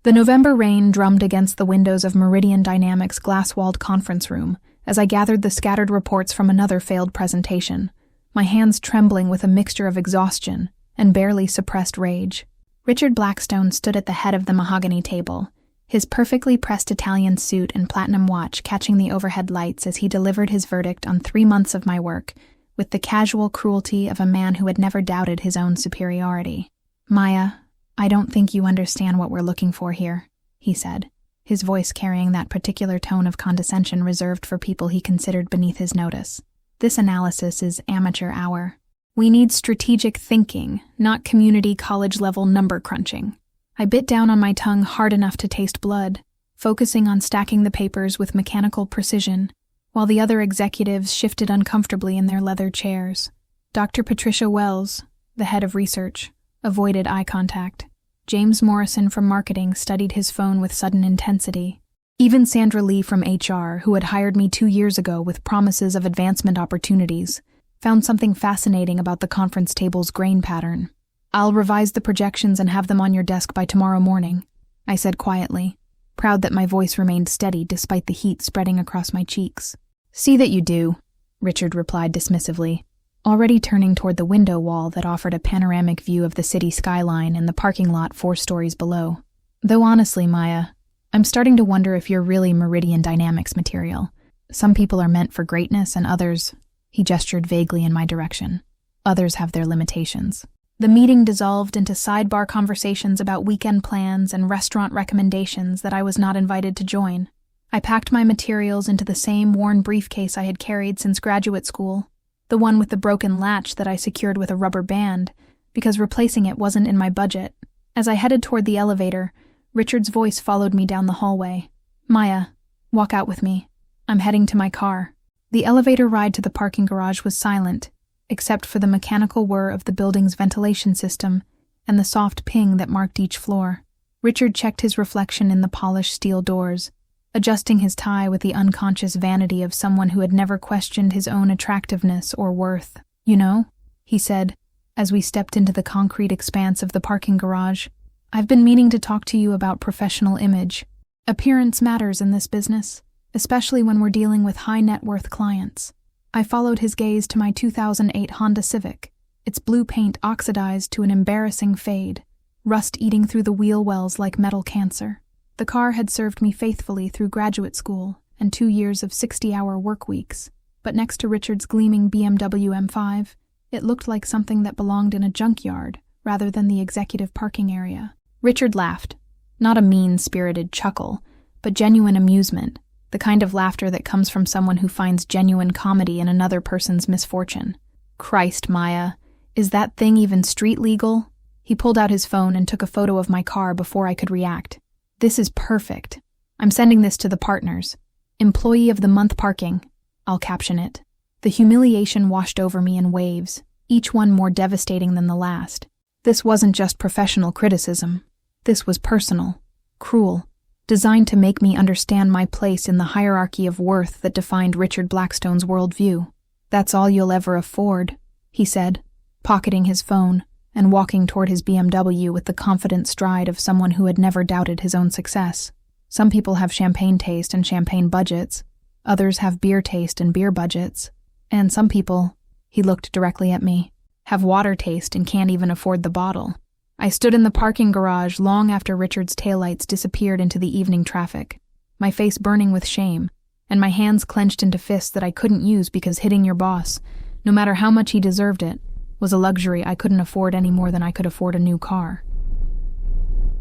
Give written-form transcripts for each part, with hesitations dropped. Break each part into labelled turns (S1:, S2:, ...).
S1: The November rain drummed against the windows of Meridian Dynamics' glass-walled conference room as I gathered the scattered reports from another failed presentation, my hands trembling with a mixture of exhaustion and barely suppressed rage. Richard Blackstone stood at the head of the mahogany table, his perfectly pressed Italian suit and platinum watch catching the overhead lights as he delivered his verdict on 3 months of my work, with the casual cruelty of a man who had never doubted his own superiority. "Maya, I don't think you understand what we're looking for here," he said, his voice carrying that particular tone of condescension reserved for people he considered beneath his notice. "This analysis is amateur hour. We need strategic thinking, not community college-level number crunching." I bit down on my tongue hard enough to taste blood, focusing on stacking the papers with mechanical precision, while the other executives shifted uncomfortably in their leather chairs. Dr. Patricia Wells, the head of research, avoided eye contact. James Morrison from marketing studied his phone with sudden intensity. Even Sandra Lee from HR, who had hired me 2 years ago with promises of advancement opportunities, found something fascinating about the conference table's grain pattern. "I'll revise the projections and have them on your desk by tomorrow morning," I said quietly, proud that my voice remained steady despite the heat spreading across my cheeks. "See that you do," Richard replied dismissively, already turning toward the window wall that offered a panoramic view of the city skyline and the parking lot 4 stories below. "Though honestly, Maya, I'm starting to wonder if you're really Meridian Dynamics material. Some people are meant for greatness and others," he gestured vaguely in my direction, "others have their limitations." The meeting dissolved into sidebar conversations about weekend plans and restaurant recommendations that I was not invited to join. I packed my materials into the same worn briefcase I had carried since graduate school, the one with the broken latch that I secured with a rubber band, because replacing it wasn't in my budget. As I headed toward the elevator, Richard's voice followed me down the hallway. "Maya, walk out with me. I'm heading to my car." The elevator ride to the parking garage was silent, except for the mechanical whir of the building's ventilation system and the soft ping that marked each floor. Richard checked his reflection in the polished steel doors, adjusting his tie with the unconscious vanity of someone who had never questioned his own attractiveness or worth. "You know," he said, as we stepped into the concrete expanse of the parking garage, "I've been meaning to talk to you about professional image. Appearance matters in this business, especially when we're dealing with high-net-worth clients." I followed his gaze to my 2008 Honda Civic, its blue paint oxidized to an embarrassing fade, rust eating through the wheel wells like metal cancer. The car had served me faithfully through graduate school and 2 years of 60-hour work weeks, but next to Richard's gleaming BMW M5, it looked like something that belonged in a junkyard rather than the executive parking area. Richard laughed, not a mean-spirited chuckle, but genuine amusement, the kind of laughter that comes from someone who finds genuine comedy in another person's misfortune. "Christ, Maya, is that thing even street legal?" He pulled out his phone and took a photo of my car before I could react. "This is perfect. I'm sending this to the partners. Employee of the Month Parking," I'll caption it. The humiliation washed over me in waves, each one more devastating than the last. This wasn't just professional criticism. This was personal, cruel, designed to make me understand my place in the hierarchy of worth that defined Richard Blackstone's worldview. "That's all you'll ever afford," he said, pocketing his phone and walking toward his BMW with the confident stride of someone who had never doubted his own success. "Some people have champagne taste and champagne budgets. Others have beer taste and beer budgets. And some people," he looked directly at me, "have water taste and can't even afford the bottle." I stood in the parking garage long after Richard's taillights disappeared into the evening traffic, my face burning with shame, and my hands clenched into fists that I couldn't use because hitting your boss, no matter how much he deserved it, was a luxury I couldn't afford any more than I could afford a new car.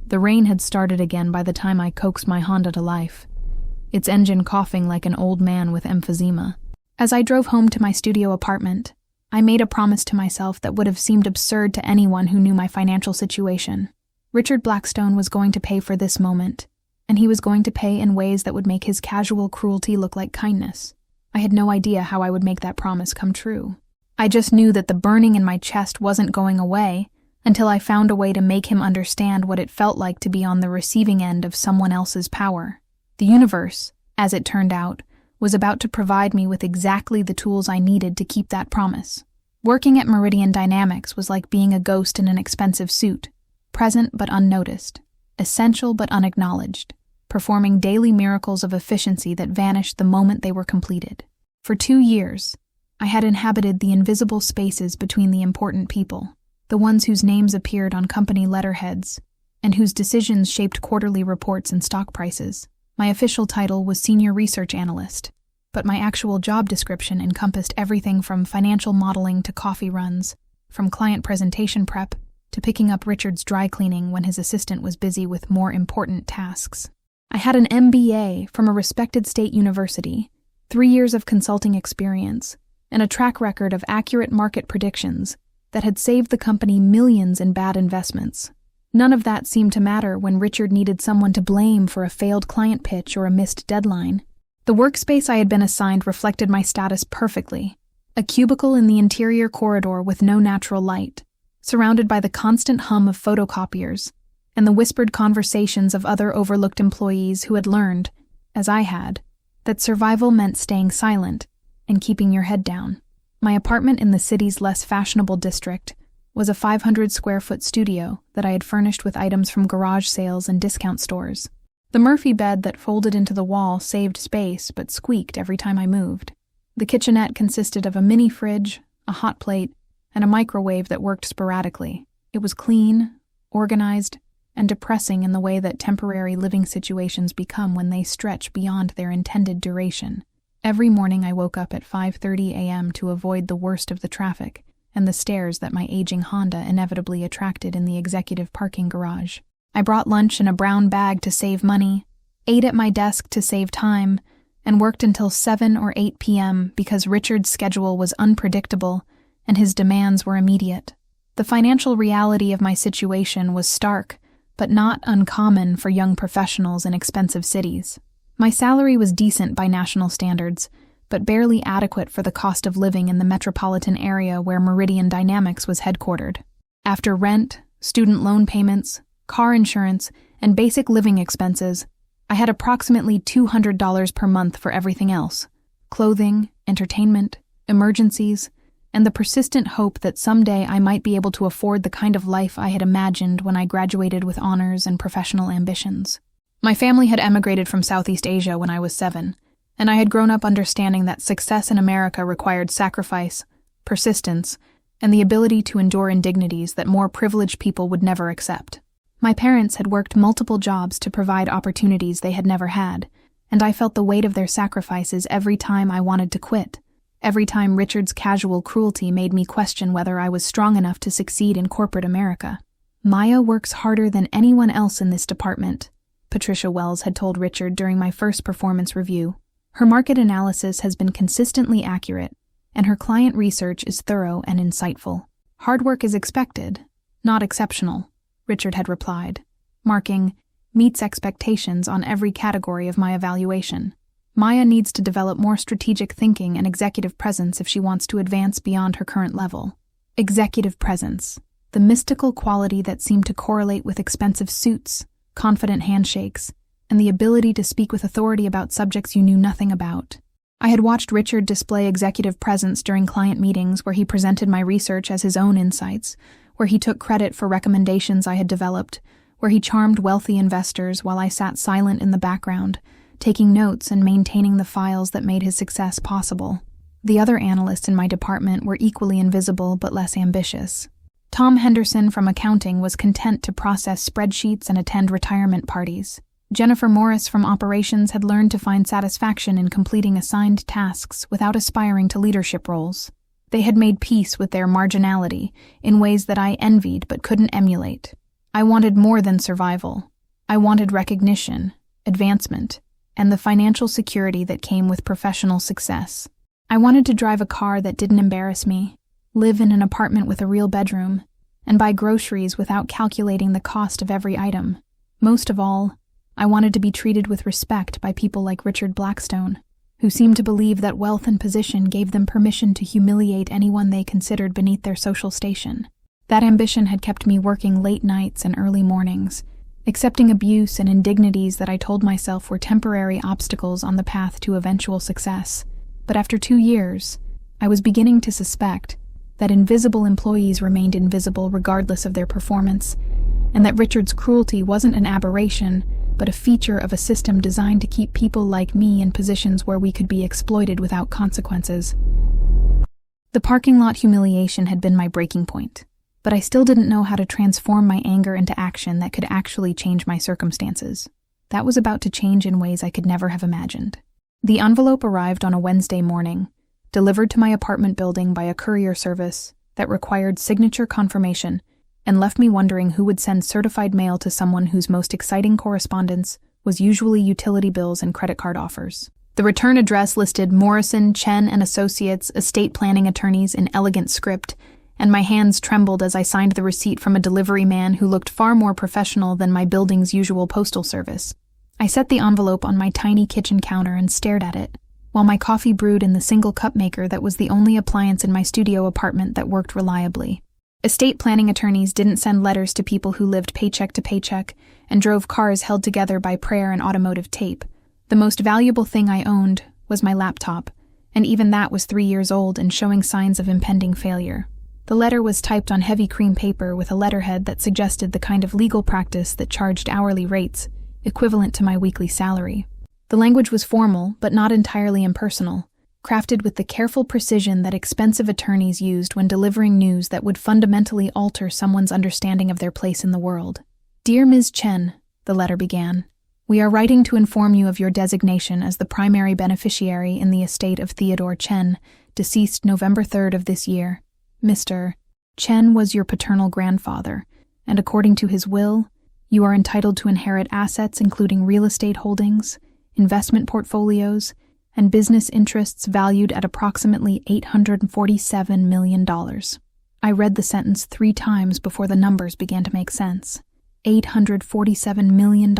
S1: The rain had started again by the time I coaxed my Honda to life, its engine coughing like an old man with emphysema. As I drove home to my studio apartment, I made a promise to myself that would have seemed absurd to anyone who knew my financial situation. Richard Blackstone was going to pay for this moment, and he was going to pay in ways that would make his casual cruelty look like kindness. I had no idea how I would make that promise come true. I just knew that the burning in my chest wasn't going away until I found a way to make him understand what it felt like to be on the receiving end of someone else's power. The universe, as it turned out, was about to provide me with exactly the tools I needed to keep that promise. Working at Meridian Dynamics was like being a ghost in an expensive suit, present but unnoticed. essential but unacknowledged, performing daily miracles of efficiency that vanished the moment they were completed. For 2 years, I had inhabited the invisible spaces between the important people, the ones whose names appeared on company letterheads, and whose decisions shaped quarterly reports and stock prices. My official title was Senior Research Analyst, but my actual job description encompassed everything from financial modeling to coffee runs, from client presentation prep to picking up Richard's dry cleaning when his assistant was busy with more important tasks. I had an MBA from a respected state university, 3 years of consulting experience, and a track record of accurate market predictions that had saved the company millions in bad investments. None of that seemed to matter when Richard needed someone to blame for a failed client pitch or a missed deadline. The workspace I had been assigned reflected my status perfectly, a cubicle in the interior corridor with no natural light, surrounded by the constant hum of photocopiers and the whispered conversations of other overlooked employees who had learned, as I had, that survival meant staying silent and keeping your head down. My apartment in the city's less fashionable district was a 500-square-foot studio that I had furnished with items from garage sales and discount stores. The Murphy bed that folded into the wall saved space but squeaked every time I moved. The kitchenette consisted of a mini fridge, a hot plate, and a microwave that worked sporadically. It was clean, organized, and depressing in the way that temporary living situations become when they stretch beyond their intended duration. Every morning I woke up at 5:30 a.m. to avoid the worst of the traffic and the stares that my aging Honda inevitably attracted in the executive parking garage. I brought lunch in a brown bag to save money, ate at my desk to save time, and worked until 7 or 8 p.m. because Richard's schedule was unpredictable and his demands were immediate. The financial reality of my situation was stark, but not uncommon for young professionals in expensive cities. My salary was decent by national standards, but barely adequate for the cost of living in the metropolitan area where Meridian Dynamics was headquartered. After rent, student loan payments, car insurance, and basic living expenses, I had approximately $200 per month for everything else: clothing, entertainment, emergencies, and the persistent hope that someday I might be able to afford the kind of life I had imagined when I graduated with honors and professional ambitions. My family had emigrated from Southeast Asia when I was 7, and I had grown up understanding that success in America required sacrifice, persistence, and the ability to endure indignities that more privileged people would never accept. My parents had worked multiple jobs to provide opportunities they had never had, and I felt the weight of their sacrifices every time I wanted to quit, every time Richard's casual cruelty made me question whether I was strong enough to succeed in corporate America. "Maya works harder than anyone else in this department," Patricia Wells had told Richard during my first performance review. "Her market analysis has been consistently accurate, and her client research is thorough and insightful. Hard work is expected, not exceptional," Richard had replied, marking "meets expectations" on every category of my evaluation. "Maya needs to develop more strategic thinking and executive presence if she wants to advance beyond her current level." Executive presence, the mystical quality that seemed to correlate with expensive suits, confident handshakes, and the ability to speak with authority about subjects you knew nothing about. I had watched Richard display executive presence during client meetings where he presented my research as his own insights, where he took credit for recommendations I had developed, where he charmed wealthy investors while I sat silent in the background, taking notes and maintaining the files that made his success possible. The other analysts in my department were equally invisible but less ambitious. Tom Henderson from accounting was content to process spreadsheets and attend retirement parties. Jennifer Morris from operations had learned to find satisfaction in completing assigned tasks without aspiring to leadership roles. They had made peace with their marginality in ways that I envied but couldn't emulate. I wanted more than survival. I wanted recognition, advancement, and the financial security that came with professional success. I wanted to drive a car that didn't embarrass me, live in an apartment with a real bedroom, and buy groceries without calculating the cost of every item. Most of all, I wanted to be treated with respect by people like Richard Blackstone, who seemed to believe that wealth and position gave them permission to humiliate anyone they considered beneath their social station. That ambition had kept me working late nights and early mornings, accepting abuse and indignities that I told myself were temporary obstacles on the path to eventual success. But after 2 years, I was beginning to suspect that invisible employees remained invisible regardless of their performance, and that Richard's cruelty wasn't an aberration, but a feature of a system designed to keep people like me in positions where we could be exploited without consequences. The parking lot humiliation had been my breaking point, but I still didn't know how to transform my anger into action that could actually change my circumstances. That was about to change in ways I could never have imagined. The envelope arrived on a Wednesday morning, delivered to my apartment building by a courier service that required signature confirmation, and left me wondering who would send certified mail to someone whose most exciting correspondence was usually utility bills and credit card offers. The return address listed Morrison, Chen & Associates, estate planning attorneys in elegant script, and my hands trembled as I signed the receipt from a delivery man who looked far more professional than my building's usual postal service. I set the envelope on my tiny kitchen counter and stared at it, while my coffee brewed in the single cup maker that was the only appliance in my studio apartment that worked reliably. Estate planning attorneys didn't send letters to people who lived paycheck to paycheck and drove cars held together by prayer and automotive tape. The most valuable thing I owned was my laptop, and even that was 3 years old and showing signs of impending failure. The letter was typed on heavy cream paper with a letterhead that suggested the kind of legal practice that charged hourly rates, equivalent to my weekly salary. The language was formal, but not entirely impersonal, crafted with the careful precision that expensive attorneys used when delivering news that would fundamentally alter someone's understanding of their place in the world. "Dear Ms. Chen," the letter began, "we are writing to inform you of your designation as the primary beneficiary in the estate of Theodore Chen, deceased November 3rd of this year. Mr. Chen was your paternal grandfather, and according to his will, you are entitled to inherit assets including real estate holdings, investment portfolios, and business interests valued at approximately $847 million. I read the sentence 3 times before the numbers began to make sense. $847 million.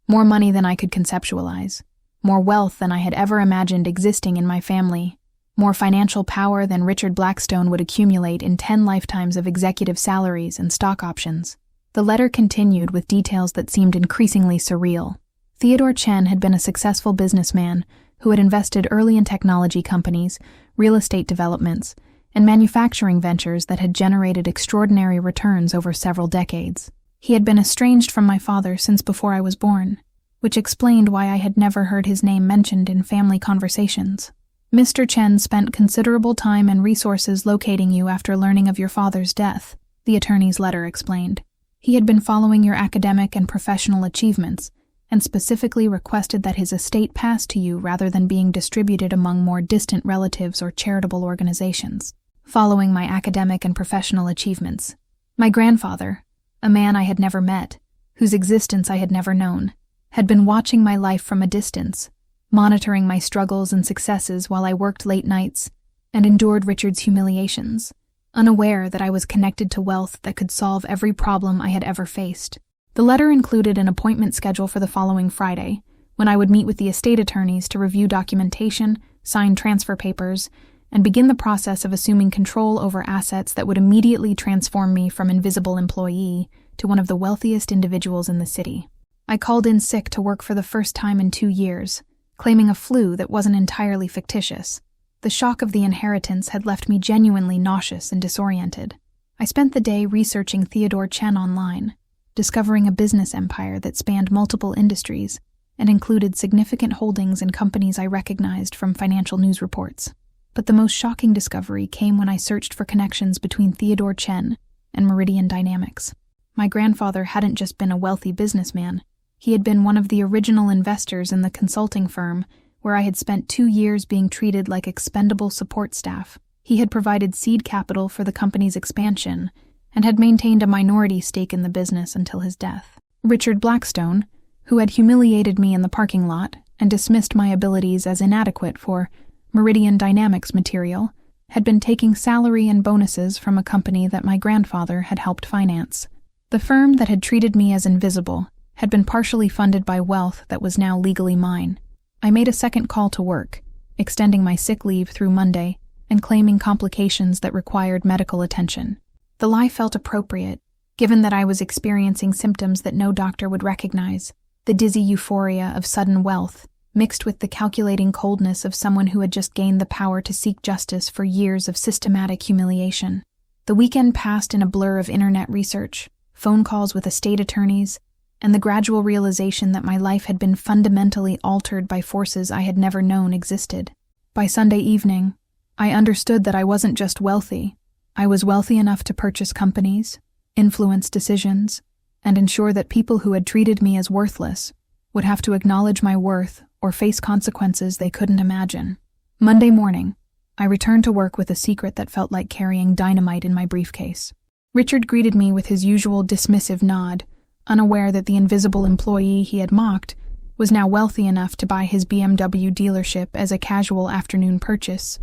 S1: More money than I could conceptualize. More wealth than I had ever imagined existing in my family. More financial power than Richard Blackstone would accumulate in 10 lifetimes of executive salaries and stock options. The letter continued with details that seemed increasingly surreal. Theodore Chen had been a successful businessman who had invested early in technology companies, real estate developments, and manufacturing ventures that had generated extraordinary returns over several decades. He had been estranged from my father since before I was born, which explained why I had never heard his name mentioned in family conversations. Mr. Chen spent considerable time and resources locating you after learning of your father's death, the attorney's letter explained. He had been following your academic and professional achievements, and specifically requested that his estate pass to you rather than being distributed among more distant relatives or charitable organizations. Following my academic and professional achievements, my grandfather, a man I had never met, whose existence I had never known, had been watching my life from a distance, monitoring my struggles and successes while I worked late nights and endured Richard's humiliations, unaware that I was connected to wealth that could solve every problem I had ever faced. The letter included an appointment schedule for the following Friday, when I would meet with the estate attorneys to review documentation, sign transfer papers, and begin the process of assuming control over assets that would immediately transform me from invisible employee to one of the wealthiest individuals in the city. I called in sick to work for the first time in 2 years, claiming a flu that wasn't entirely fictitious. The shock of the inheritance had left me genuinely nauseous and disoriented. I spent the day researching Theodore Chen online, discovering a business empire that spanned multiple industries and included significant holdings in companies I recognized from financial news reports. But the most shocking discovery came when I searched for connections between Theodore Chen and Meridian Dynamics. My grandfather hadn't just been a wealthy businessman. He had been one of the original investors in the consulting firm where I had spent 2 years being treated like expendable support staff. He had provided seed capital for the company's expansion and had maintained a minority stake in the business until his death. Richard Blackstone, who had humiliated me in the parking lot and dismissed my abilities as inadequate for Meridian Dynamics material, had been taking salary and bonuses from a company that my grandfather had helped finance. The firm that had treated me as invisible had been partially funded by wealth that was now legally mine. I made a second call to work, extending my sick leave through Monday and claiming complications that required medical attention. The lie felt appropriate, given that I was experiencing symptoms that no doctor would recognize, the dizzy euphoria of sudden wealth, mixed with the calculating coldness of someone who had just gained the power to seek justice for years of systematic humiliation. The weekend passed in a blur of internet research, phone calls with estate attorneys, and the gradual realization that my life had been fundamentally altered by forces I had never known existed. By Sunday evening, I understood that I wasn't just wealthy. I was wealthy enough to purchase companies, influence decisions, and ensure that people who had treated me as worthless would have to acknowledge my worth or face consequences they couldn't imagine. Monday morning, I returned to work with a secret that felt like carrying dynamite in my briefcase. Richard greeted me with his usual dismissive nod, unaware that the invisible employee he had mocked was now wealthy enough to buy his BMW dealership as a casual afternoon purchase.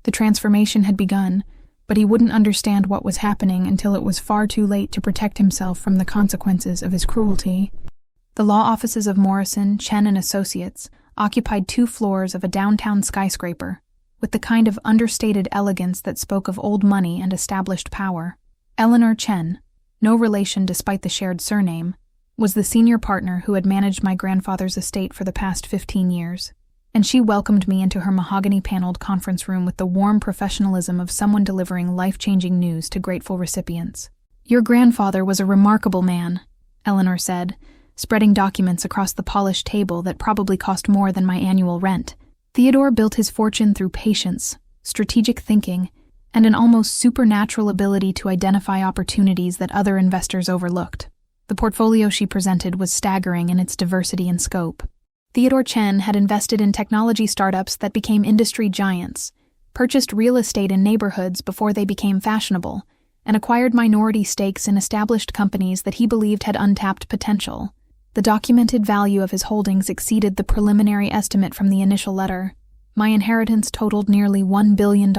S1: The transformation had begun, but he wouldn't understand what was happening until it was far too late to protect himself from the consequences of his cruelty. The law offices of Morrison, Chen & Associates occupied 2 floors of a downtown skyscraper, with the kind of understated elegance that spoke of old money and established power. Eleanor Chen, no relation despite the shared surname, was the senior partner who had managed my grandfather's estate for the past 15 years, and she welcomed me into her mahogany-paneled conference room with the warm professionalism of someone delivering life-changing news to grateful recipients. "Your grandfather was a remarkable man," Eleanor said, spreading documents across the polished table that probably cost more than my annual rent. "Theodore built his fortune through patience, strategic thinking, and an almost supernatural ability to identify opportunities that other investors overlooked." The portfolio she presented was staggering in its diversity and scope. Theodore Chen had invested in technology startups that became industry giants, purchased real estate in neighborhoods before they became fashionable, and acquired minority stakes in established companies that he believed had untapped potential. The documented value of his holdings exceeded the preliminary estimate from the initial letter. My inheritance totaled nearly $1 billion.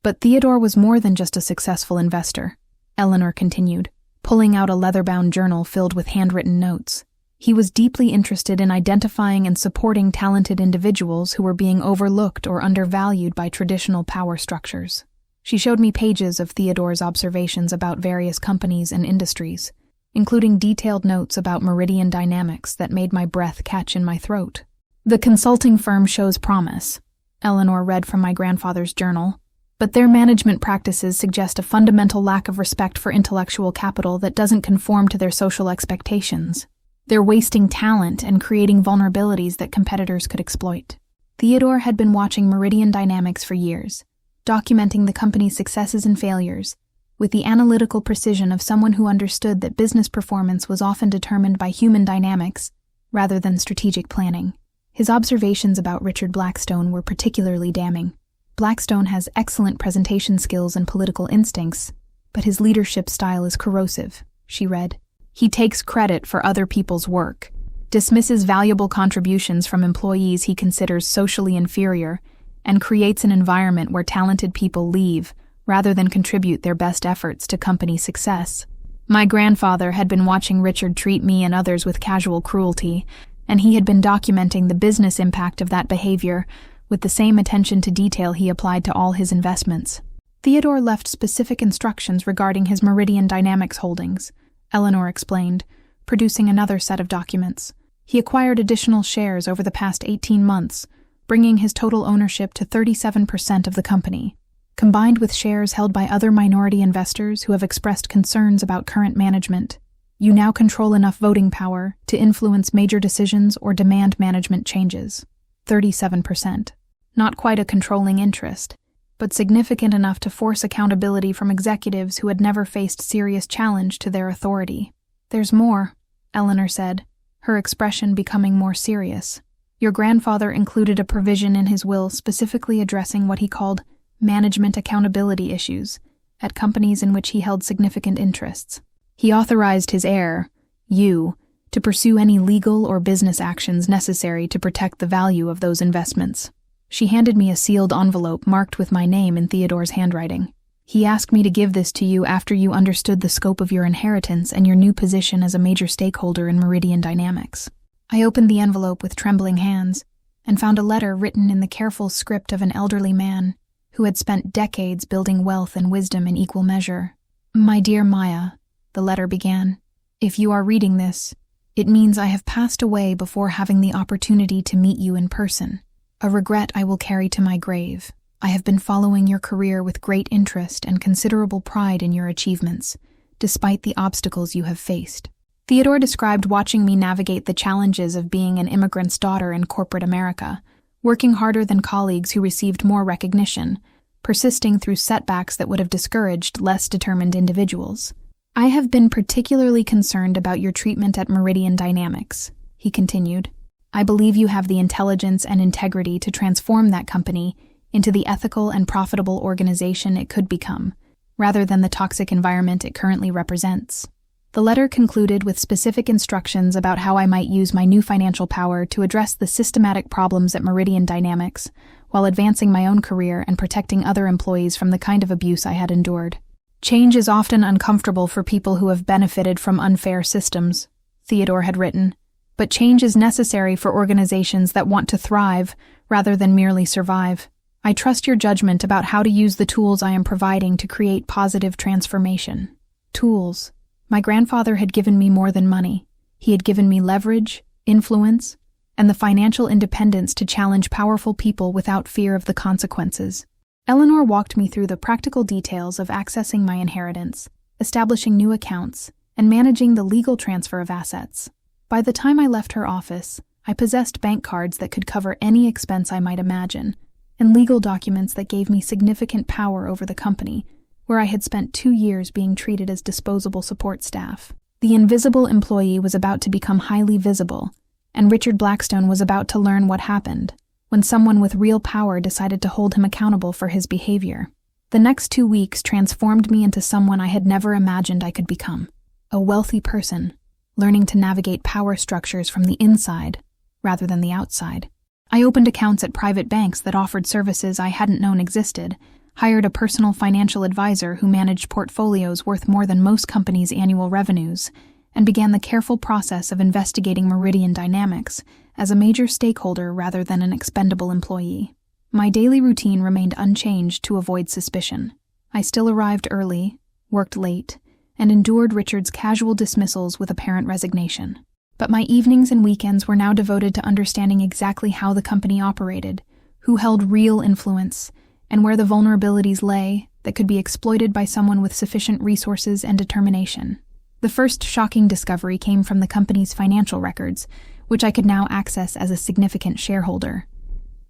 S1: But Theodore was more than just a successful investor, Eleanor continued, pulling out a leather-bound journal filled with handwritten notes. He was deeply interested in identifying and supporting talented individuals who were being overlooked or undervalued by traditional power structures. She showed me pages of Theodore's observations about various companies and industries, including detailed notes about Meridian Dynamics that made my breath catch in my throat. "The consulting firm shows promise," Eleanor read from my grandfather's journal, "but their management practices suggest a fundamental lack of respect for intellectual capital that doesn't conform to their social expectations. They're wasting talent and creating vulnerabilities that competitors could exploit." Theodore had been watching Meridian Dynamics for years, documenting the company's successes and failures, with the analytical precision of someone who understood that business performance was often determined by human dynamics rather than strategic planning. His observations about Richard Blackstone were particularly damning. "Blackstone has excellent presentation skills and political instincts, but his leadership style is corrosive," she read. "He takes credit for other people's work, dismisses valuable contributions from employees he considers socially inferior, and creates an environment where talented people leave rather than contribute their best efforts to company success." My grandfather had been watching Richard treat me and others with casual cruelty, and he had been documenting the business impact of that behavior with the same attention to detail he applied to all his investments. "Theodore left specific instructions regarding his Meridian Dynamics holdings," Eleanor explained, producing another set of documents. "He acquired additional shares over the past 18 months, bringing his total ownership to 37% of the company. Combined with shares held by other minority investors who have expressed concerns about current management, you now control enough voting power to influence major decisions or demand management changes." 37%. Not quite a controlling interest, but significant enough to force accountability from executives who had never faced serious challenge to their authority. "There's more," Eleanor said, her expression becoming more serious. "Your grandfather included a provision in his will specifically addressing what he called management accountability issues at companies in which he held significant interests. He authorized his heir, you, to pursue any legal or business actions necessary to protect the value of those investments." She handed me a sealed envelope marked with my name in Theodore's handwriting. "He asked me to give this to you after you understood the scope of your inheritance and your new position as a major stakeholder in Meridian Dynamics." I opened the envelope with trembling hands and found a letter written in the careful script of an elderly man who had spent decades building wealth and wisdom in equal measure. "My dear Maya," the letter began, "if you are reading this, it means I have passed away before having the opportunity to meet you in person. A regret I will carry to my grave. I have been following your career with great interest and considerable pride in your achievements, despite the obstacles you have faced. Theodore described watching me navigate the challenges of being an immigrant's daughter in corporate America, working harder than colleagues who received more recognition, persisting through setbacks that would have discouraged less determined individuals. "I have been particularly concerned about your treatment at Meridian Dynamics," he continued. "I believe you have the intelligence and integrity to transform that company into the ethical and profitable organization it could become, rather than the toxic environment it currently represents." The letter concluded with specific instructions about how I might use my new financial power to address the systematic problems at Meridian Dynamics, while advancing my own career and protecting other employees from the kind of abuse I had endured. "Change is often uncomfortable for people who have benefited from unfair systems," Theodore had written, "but change is necessary for organizations that want to thrive rather than merely survive. I trust your judgment about how to use the tools I am providing to create positive transformation." Tools. My grandfather had given me more than money. He had given me leverage, influence, and the financial independence to challenge powerful people without fear of the consequences. Eleanor walked me through the practical details of accessing my inheritance, establishing new accounts, and managing the legal transfer of assets. By the time I left her office, I possessed bank cards that could cover any expense I might imagine, and legal documents that gave me significant power over the company, where I had spent 2 years being treated as disposable support staff. The invisible employee was about to become highly visible, and Richard Blackstone was about to learn what happened when someone with real power decided to hold him accountable for his behavior. The next 2 weeks transformed me into someone I had never imagined I could become. A wealthy person, learning to navigate power structures from the inside rather than the outside. I opened accounts at private banks that offered services I hadn't known existed, hired a personal financial advisor who managed portfolios worth more than most companies' annual revenues, and began the careful process of investigating Meridian Dynamics as a major stakeholder rather than an expendable employee. My daily routine remained unchanged to avoid suspicion. I still arrived early, worked late, and endured Richard's casual dismissals with apparent resignation. But my evenings and weekends were now devoted to understanding exactly how the company operated, who held real influence, and where the vulnerabilities lay that could be exploited by someone with sufficient resources and determination. The first shocking discovery came from the company's financial records, which I could now access as a significant shareholder.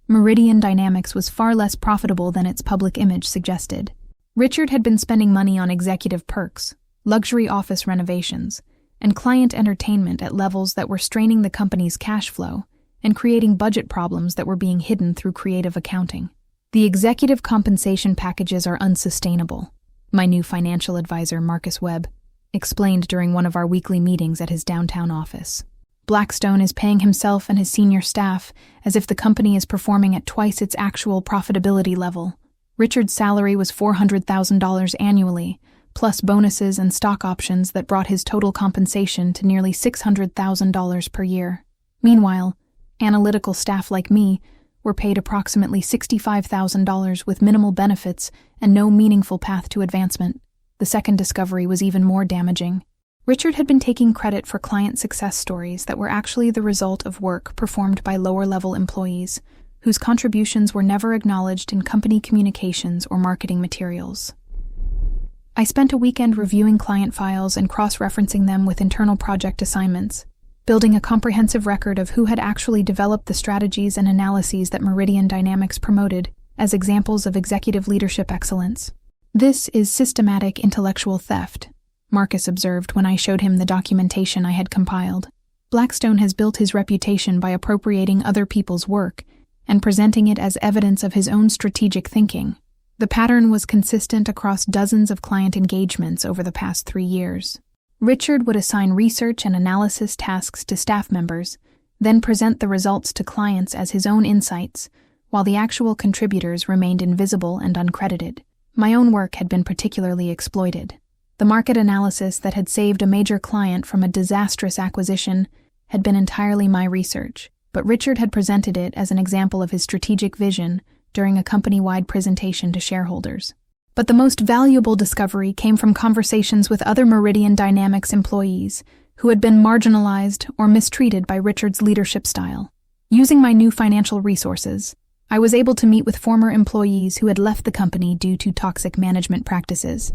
S1: Meridian Dynamics was far less profitable than its public image suggested. Richard had been spending money on executive perks, luxury office renovations, and client entertainment at levels that were straining the company's cash flow and creating budget problems that were being hidden through creative accounting. "The executive compensation packages are unsustainable," my new financial advisor, Marcus Webb, explained during one of our weekly meetings at his downtown office. "Blackstone is paying himself and his senior staff as if the company is performing at twice its actual profitability level. Richard's salary was $400,000 annually, plus bonuses and stock options that brought his total compensation to nearly $600,000 per year. Meanwhile, analytical staff like me were paid approximately $65,000 with minimal benefits and no meaningful path to advancement. The second discovery was even more damaging. Richard had been taking credit for client success stories that were actually the result of work performed by lower-level employees, whose contributions were never acknowledged in company communications or marketing materials. I spent a weekend reviewing client files and cross-referencing them with internal project assignments, building a comprehensive record of who had actually developed the strategies and analyses that Meridian Dynamics promoted as examples of executive leadership excellence. "This is systematic intellectual theft," Marcus observed when I showed him the documentation I had compiled. "Blackstone has built his reputation by appropriating other people's work and presenting it as evidence of his own strategic thinking. The pattern was consistent across dozens of client engagements over the past 3 years. Richard would assign research and analysis tasks to staff members, then present the results to clients as his own insights, while the actual contributors remained invisible and uncredited. My own work had been particularly exploited. The market analysis that had saved a major client from a disastrous acquisition had been entirely my research, but Richard had presented it as an example of his strategic vision during a company-wide presentation to shareholders. But the most valuable discovery came from conversations with other Meridian Dynamics employees who had been marginalized or mistreated by Richard's leadership style. Using my new financial resources, I was able to meet with former employees who had left the company due to toxic management practices.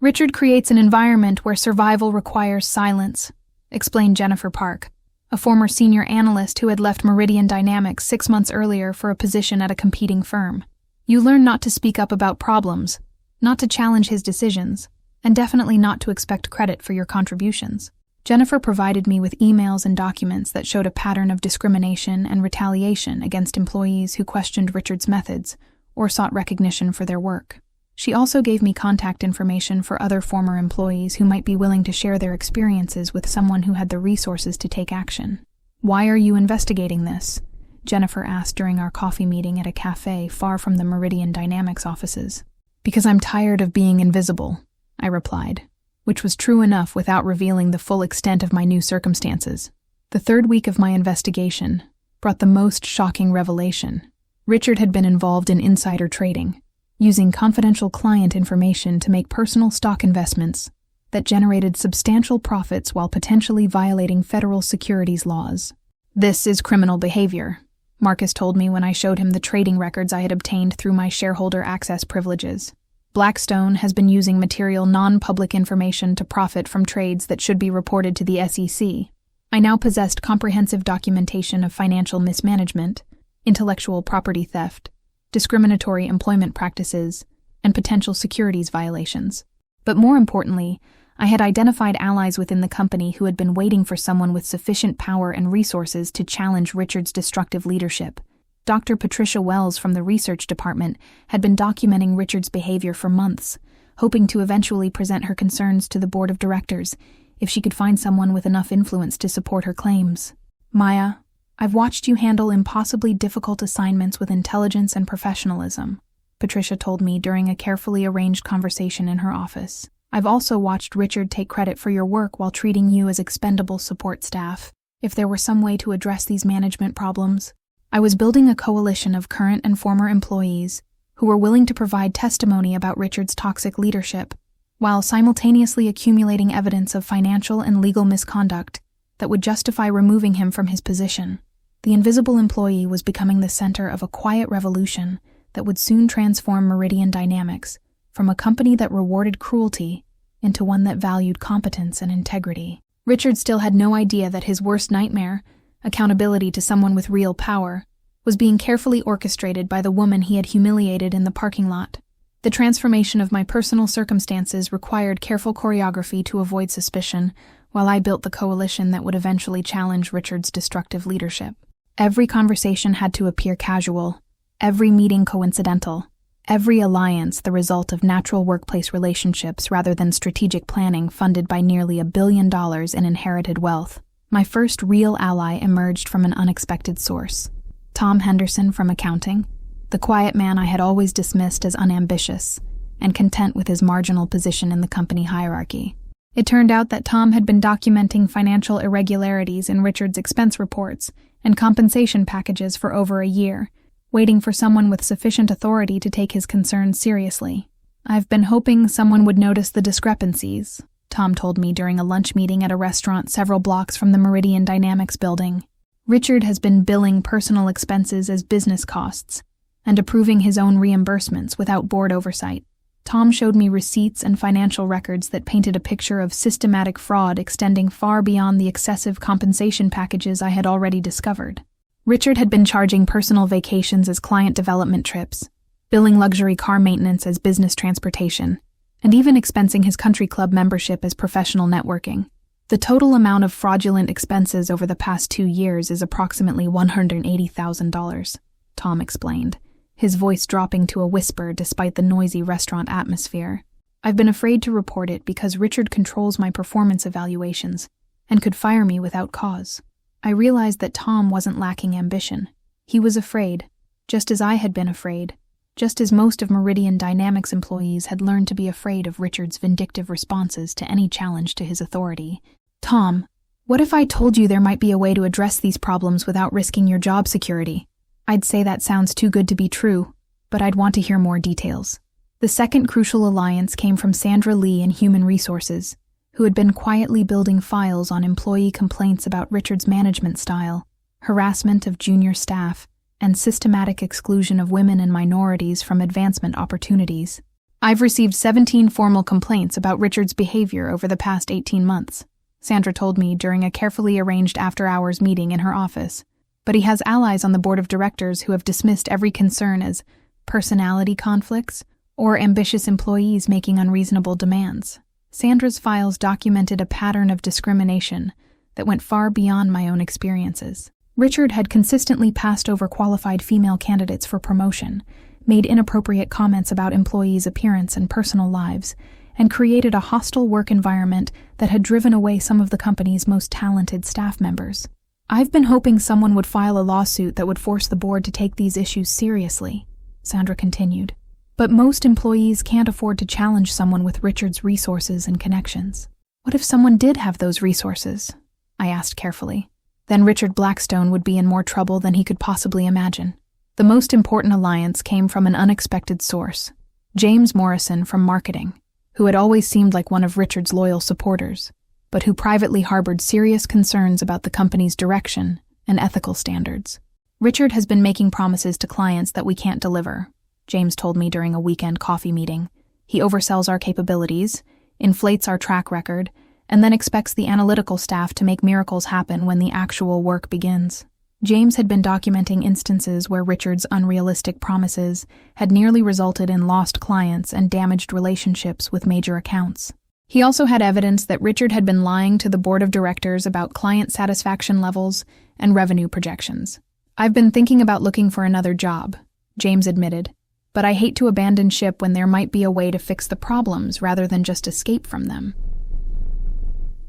S1: Richard creates an environment where survival requires silence, explained Jennifer Park, a former senior analyst who had left Meridian Dynamics 6 months earlier for a position at a competing firm. You learn not to speak up about problems, not to challenge his decisions, and definitely not to expect credit for your contributions. Jennifer provided me with emails and documents that showed a pattern of discrimination and retaliation against employees who questioned Richard's methods or sought recognition for their work. She also gave me contact information for other former employees who might be willing to share their experiences with someone who had the resources to take action. "Why are you investigating this?" Jennifer asked during our coffee meeting at a cafe far from the Meridian Dynamics offices. "Because I'm tired of being invisible," I replied, which was true enough without revealing the full extent of my new circumstances. The third week of my investigation brought the most shocking revelation. Richard had been involved in insider trading, using confidential client information to make personal stock investments that generated substantial profits while potentially violating federal securities laws. "This is criminal behavior," Marcus told me when I showed him the trading records I had obtained through my shareholder access privileges. "Blackstone has been using material non-public information to profit from trades that should be reported to the SEC. I now possessed comprehensive documentation of financial mismanagement, intellectual property theft, discriminatory employment practices, and potential securities violations. But more importantly, I had identified allies within the company who had been waiting for someone with sufficient power and resources to challenge Richard's destructive leadership. Dr. Patricia Wells from the research department had been documenting Richard's behavior for months, hoping to eventually present her concerns to the board of directors if she could find someone with enough influence to support her claims. "Maya, I've watched you handle impossibly difficult assignments with intelligence and professionalism," Patricia told me during a carefully arranged conversation in her office. "I've also watched Richard take credit for your work while treating you as expendable support staff. If there were some way to address these management problems, I was building a coalition of current and former employees who were willing to provide testimony about Richard's toxic leadership, while simultaneously accumulating evidence of financial and legal misconduct that would justify removing him from his position. The invisible employee was becoming the center of a quiet revolution that would soon transform Meridian Dynamics from a company that rewarded cruelty into one that valued competence and integrity." Richard still had no idea that his worst nightmare, accountability to someone with real power, was being carefully orchestrated by the woman he had humiliated in the parking lot. The transformation of my personal circumstances required careful choreography to avoid suspicion, while I built the coalition that would eventually challenge Richard's destructive leadership. Every conversation had to appear casual, every meeting coincidental, every alliance the result of natural workplace relationships rather than strategic planning funded by nearly $1 billion in inherited wealth. My first real ally emerged from an unexpected source. Tom Henderson from accounting, the quiet man I had always dismissed as unambitious and content with his marginal position in the company hierarchy. It turned out that Tom had been documenting financial irregularities in Richard's expense reports and compensation packages for over a year, waiting for someone with sufficient authority to take his concerns seriously. "I've been hoping someone would notice the discrepancies," Tom told me during a lunch meeting at a restaurant several blocks from the Meridian Dynamics building. "Richard has been billing personal expenses as business costs and approving his own reimbursements without board oversight. Tom showed me receipts and financial records that painted a picture of systematic fraud extending far beyond the excessive compensation packages I had already discovered. Richard had been charging personal vacations as client development trips, billing luxury car maintenance as business transportation, and even expensing his country club membership as professional networking. The total amount of fraudulent expenses over the past 2 years is approximately $180,000, Tom explained, his voice dropping to a whisper despite the noisy restaurant atmosphere. "I've been afraid to report it because Richard controls my performance evaluations and could fire me without cause." I realized that Tom wasn't lacking ambition. He was afraid, just as I had been afraid, just as most of Meridian Dynamics employees had learned to be afraid of Richard's vindictive responses to any challenge to his authority. "Tom, what if I told you there might be a way to address these problems without risking your job security?" "I'd say that sounds too good to be true, but I'd want to hear more details." The second crucial alliance came from Sandra Lee in Human Resources, who had been quietly building files on employee complaints about Richard's management style, harassment of junior staff, and systematic exclusion of women and minorities from advancement opportunities. I've received 17 formal complaints about Richard's behavior over the past 18 months, Sandra told me during a carefully arranged after-hours meeting in her office. But he has allies on the board of directors who have dismissed every concern as personality conflicts or ambitious employees making unreasonable demands. Sandra's files documented a pattern of discrimination that went far beyond my own experiences. Richard had consistently passed over qualified female candidates for promotion, made inappropriate comments about employees' appearance and personal lives, and created a hostile work environment that had driven away some of the company's most talented staff members. I've been hoping someone would file a lawsuit that would force the board to take these issues seriously, Sandra continued. But most employees can't afford to challenge someone with Richard's resources and connections. What if someone did have those resources? I asked carefully. Then Richard Blackstone would be in more trouble than he could possibly imagine. The most important alliance came from an unexpected source, James Morrison from marketing, who had always seemed like one of Richard's loyal supporters, but who privately harbored serious concerns about the company's direction and ethical standards. Richard has been making promises to clients that we can't deliver, James told me during a weekend coffee meeting. He oversells our capabilities, inflates our track record, and then expects the analytical staff to make miracles happen when the actual work begins. James had been documenting instances where Richard's unrealistic promises had nearly resulted in lost clients and damaged relationships with major accounts. He also had evidence that Richard had been lying to the board of directors about client satisfaction levels and revenue projections. I've been thinking about looking for another job, James admitted, but I hate to abandon ship when there might be a way to fix the problems rather than just escape from them.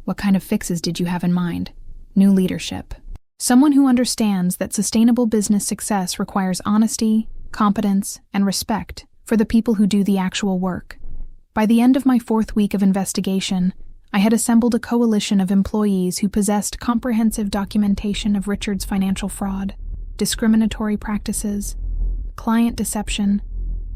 S1: What kind of fixes did you have in mind? New leadership. Someone who understands that sustainable business success requires honesty, competence, and respect for the people who do the actual work. By the end of my 4th week of investigation, I had assembled a coalition of employees who possessed comprehensive documentation of Richard's financial fraud, discriminatory practices, client deception,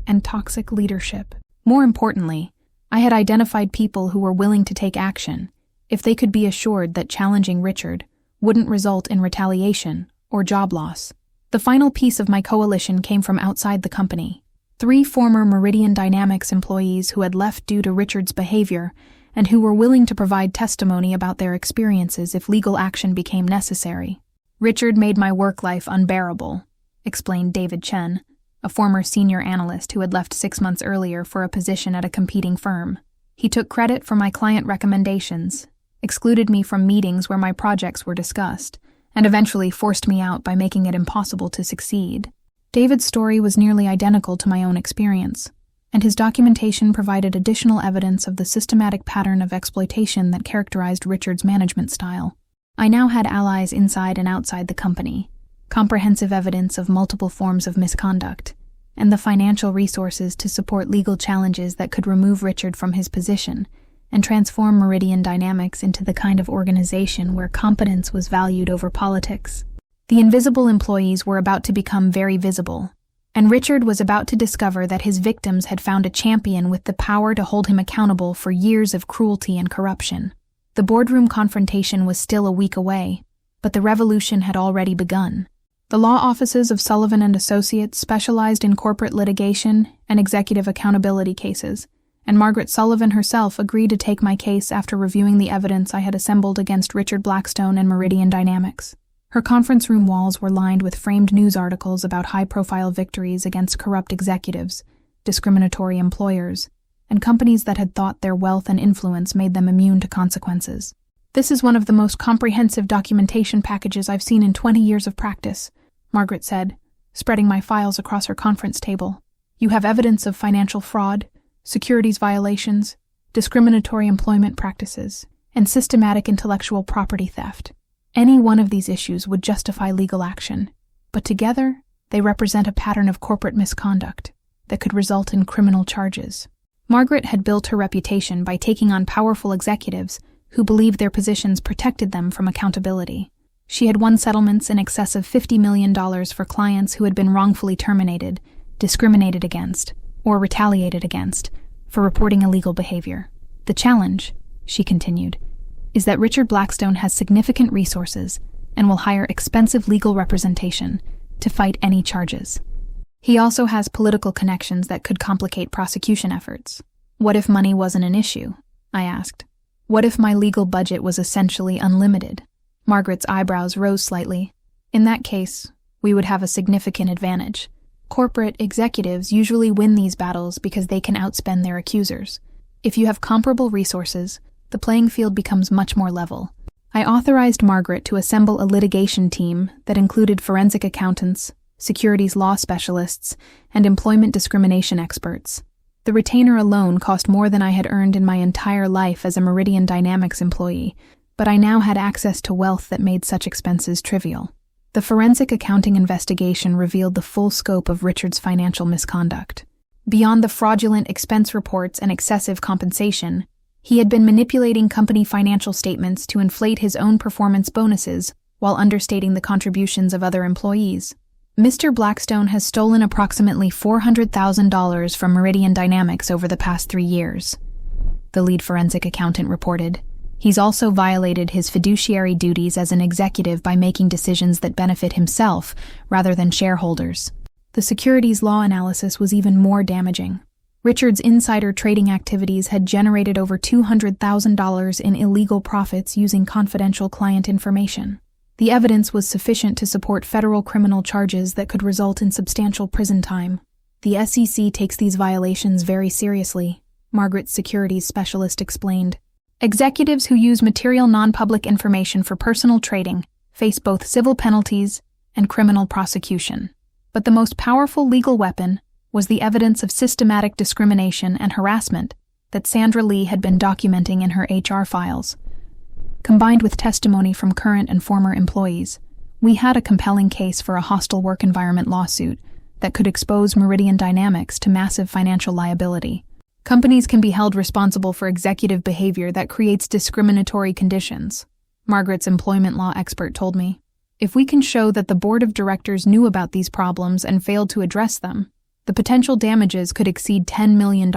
S1: and toxic leadership. More importantly, I had identified people who were willing to take action if they could be assured that challenging Richard wouldn't result in retaliation or job loss. The final piece of my coalition came from outside the company. 3 former Meridian Dynamics employees who had left due to Richard's behavior and who were willing to provide testimony about their experiences if legal action became necessary. Richard made my work life unbearable, explained David Chen, a former senior analyst who had left 6 months earlier for a position at a competing firm. He took credit for my client recommendations, excluded me from meetings where my projects were discussed, and eventually forced me out by making it impossible to succeed. David's story was nearly identical to my own experience, and his documentation provided additional evidence of the systematic pattern of exploitation that characterized Richard's management style. I now had allies inside and outside the company, comprehensive evidence of multiple forms of misconduct, and the financial resources to support legal challenges that could remove Richard from his position and transform Meridian Dynamics into the kind of organization where competence was valued over politics. The invisible employees were about to become very visible, and Richard was about to discover that his victims had found a champion with the power to hold him accountable for years of cruelty and corruption. The boardroom confrontation was still a week away, but the revolution had already begun. The law offices of Sullivan & Associates specialized in corporate litigation and executive accountability cases, and Margaret Sullivan herself agreed to take my case after reviewing the evidence I had assembled against Richard Blackstone and Meridian Dynamics. Her conference room walls were lined with framed news articles about high-profile victories against corrupt executives, discriminatory employers, and companies that had thought their wealth and influence made them immune to consequences. "This is one of the most comprehensive documentation packages I've seen in 20 years of practice," Margaret said, spreading my files across her conference table. "You have evidence of financial fraud, securities violations, discriminatory employment practices, and systematic intellectual property theft. Any one of these issues would justify legal action, but together they represent a pattern of corporate misconduct that could result in criminal charges." Margaret had built her reputation by taking on powerful executives who believed their positions protected them from accountability. She had won settlements in excess of $50 million for clients who had been wrongfully terminated, discriminated against, or retaliated against for reporting illegal behavior. "The challenge," she continued, "is that Richard Blackstone has significant resources and will hire expensive legal representation to fight any charges. He also has political connections that could complicate prosecution efforts. What if money wasn't an issue? I asked. What if my legal budget was essentially unlimited? Margaret's eyebrows rose slightly. In that case, we would have a significant advantage. Corporate executives usually win these battles because they can outspend their accusers. If you have comparable resources, the playing field becomes much more level. I authorized Margaret to assemble a litigation team that included forensic accountants, securities law specialists, and employment discrimination experts. The retainer alone cost more than I had earned in my entire life as a Meridian Dynamics employee, but I now had access to wealth that made such expenses trivial. The forensic accounting investigation revealed the full scope of Richard's financial misconduct. Beyond the fraudulent expense reports and excessive compensation, he had been manipulating company financial statements to inflate his own performance bonuses while understating the contributions of other employees. Mr. Blackstone has stolen approximately $400,000 from Meridian Dynamics over the past 3 years, the lead forensic accountant reported. He's also violated his fiduciary duties as an executive by making decisions that benefit himself rather than shareholders. The securities law analysis was even more damaging. Richard's insider trading activities had generated over $200,000 in illegal profits using confidential client information. The evidence was sufficient to support federal criminal charges that could result in substantial prison time. The SEC takes these violations very seriously, Margaret's securities specialist explained. Executives who use material non-public information for personal trading face both civil penalties and criminal prosecution. But the most powerful legal weapon was the evidence of systematic discrimination and harassment that Sandra Lee had been documenting in her HR files. Combined with testimony from current and former employees, we had a compelling case for a hostile work environment lawsuit that could expose Meridian Dynamics to massive financial liability. Companies can be held responsible for executive behavior that creates discriminatory conditions, Margaret's employment law expert told me. If we can show that the board of directors knew about these problems and failed to address them, the potential damages could exceed $10 million.